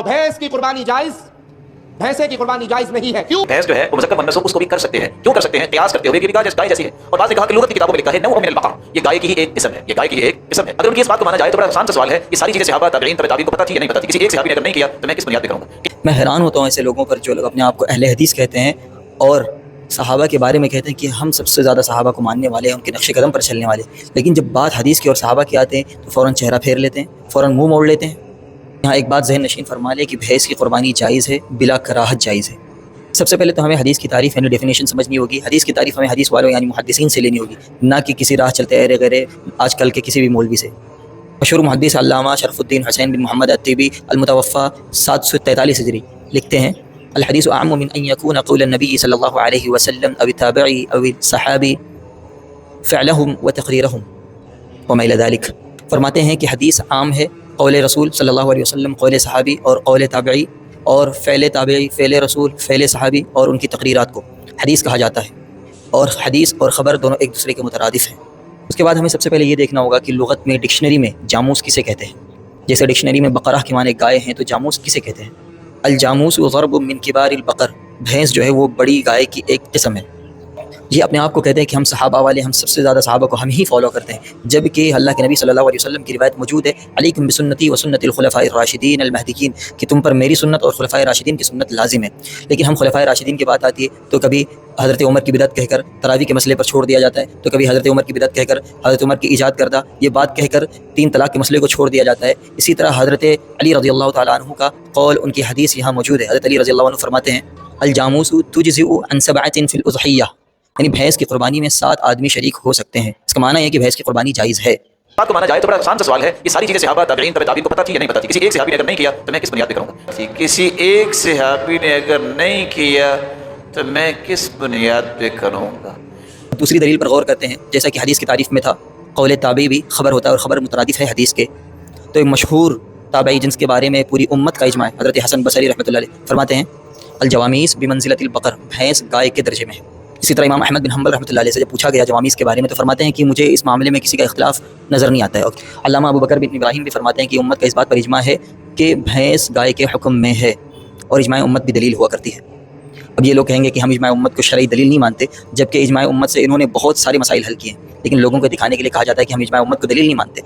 भैंस की कुर्बानी जायज, भैंसे की कुर्बानी जायज नहीं है। क्यों? भैंस जो है वो मुज़क्कर मुअन्नस हो, उसको भी कर सकते हैं। क्यों कर सकते हैं? क़ियास करते हुए कि गाय जैसी है। और बाद ने कहा कि लुगत की किताबों में लिखा है नौ मिनल बकर, ये गाय की ही एक किस्म है, ये गाय की ही एक किस्म है। अगर उनकी इस बात को माना जाए तो बड़ा आसान सा सवाल है, ये सारी चीजें सहाबा ताबईन तबे ताबईन को पता थी या नहीं पता थी? किसी एक सहाबी ने अगर नहीं किया तो मैं किस बुनियाद पे करूंगा? मैं हैरान होता हूँ ऐसे लोगों पर जो लोग अपने आप को अहले हदीस कहते हैं और सहाबा के बारे में कहते हैं कि हम सबसे ज़्यादा सहाबा को मानने वाले हैं, उनके नक्श कदम पर चलने वाले। लेकिन जब बात हदीस की और सहाबा की आते हैं तो फ़ौरन चेहरा फेर लेते हैं, फ़ौरन मुंह मोड़ लेते हैं। यहाँ एक बात ज़हन नशीन फरमा ले कि भैंस की कुर्बानी जायज़ है, बिला कराहत जायज़ है। सबसे पहले तो हमें हदीस की तारीफ़ यानी डेफिनेशन समझनी होगी। हदीस की तारीफ़ हमें हदीस वालों यानी मुहद्दिसीन से लेनी होगी, ना कि किसी राह चलते अरे गरे आजकल के किसी भी मौलवी से। मशहूर मुहद्दिस अल्लामा शरफुद्दीन हुसैन बिन मोहम्मद अत्तीबी अलमुतवफ़ा 743 हिजरी लिखते हैं, अल हदीस अअम्मु मिन अन यकून क़ौल नबी सल्लल्लाहु अलैहि वसल्लम अव ताबिई अव सहाबी फ़अलहुम व तक़रीरहुम व मा इला ज़ालिक। फरमाते हैं कि हदीस आम है, कौल रसूल सल्लल्लाहु अलैहि वसल्लम, कौल सहाबी और कौल ताबिई और फ़ेल ताबिई, फ़ेल रसूल, फ़ेल सहाबी और उनकी तक़रीरात को हदीस कहा जाता है। और हदीस और ख़बर दोनों एक दूसरे के मुतरादिफ़ हैं। उसके बाद हमें सबसे पहले ये देखना होगा कि लुग़त में डिक्शनरी में जामूस किसे कहते हैं। जैसे डिक्शनरी में बकरा के माने गाय हैं तो जामूस किसे कहते हैं? अल जामूस ज़रब मिन किबारिल बकर, भैंस जो है वो बड़ी गाय की एक किस्म है। ये अपने आप को कहते हैं कि हम सहाबा वाले, हम सबसे ज़्यादा सहाबा को हम ही फॉलो करते हैं, जबकि अल्लाह के नबी सल्लल्लाहु अलैहि वसल्लम की रिवायत मौजूद है, अलैकुम बिसुन्नती व सुन्नतिल खुलफ़ाइर राशिदीन अल महदीयीन, कि तुम पर मेरी सुन्नत और खुलफ़ाए राशिदीन की सुन्नत लाजिम है। लेकिन हम खुलफ़ाए राशिदीन की बात आती है तो कभी हज़रत उमर की बिदअत कहकर तरावी के मसले पर छोड़ दिया जाता है, तो कभी हज़रत उमर की बिदअत कहकर हज़रत उमर की ईजाद करदा ये बात कहकर 3 तलाक़ के मसले को छोड़ दिया जाता है। इसी तरह हज़रत अली रज़ियल्लाहु तआला अन्हु का कौल, उनकी हदीस यहाँ मौजूद है। हज़रत अली रज़ियल्लाहु अन्हु फरमाते हैं, अल जामूसु तुजज़िउ अन सबअतिन फिल उज़हिय्या, यानी भैंस की कुर्बानी में 7 आदमी शरीक हो सकते हैं। इसका माना है कि भैंस की कुर्बानी जायज़ है। बात को माना जाए तो बड़ा आसान सा सवाल है, ये सारी चीजें सहाबा ताबईन तबे ताबईन को पता थी या नहीं पता थी? किसी एक सहाबी ने अगर नहीं किया तो मैं किस बुनियाद पे करूंगा? किसी एक सहाबी ने अगर नहीं किया तो मैं किस बुनियाद पे करूंगा? दूसरी दलील पर गौर करते हैं, जैसा कि हदीस की तारीफ़ में था, कौल ताबी भी खबर होता है और ख़बर मुतरादिफ़ है हदीस के। तो एक मशहूर ताबई जिनके बारे में पूरी उम्मत का इजमा है, हज़रत हसन बसरी रहमतुल्लाह अलैह फरमाते हैं, अल जवामीस बिमंज़िलतिल बकर, भैंस गाय के दर्जे में है। इसी तरह इमाम अहमद बिन हम्बल रहमतुल्लाह अलैह से जब पूछा गया जवामीस के बारे में तो फरमाते हैं कि मुझे इस मामले में किसी का इख्तिलाफ नज़र नहीं आता है। अल्लामा अबू बकर बिन इब्राहीम भी फरमाते हैं कि उम्मत का इस बात पर इजमा है कि भैंस गाय के हुक्म में है, और इजमाए उम्मत भी दलील हुआ करती है। अब ये लोग कहेंगे कि हम इजमाए उम्मत को शरई दलील नहीं मानते, जबकि इजमाए उम्मत से इन्होंने बहुत सारे मसाइल हल किए हैं, लेकिन लोगों को दिखाने के लिए कहा जाता है कि हम इजमाए उम्मत को दलील नहीं मानते।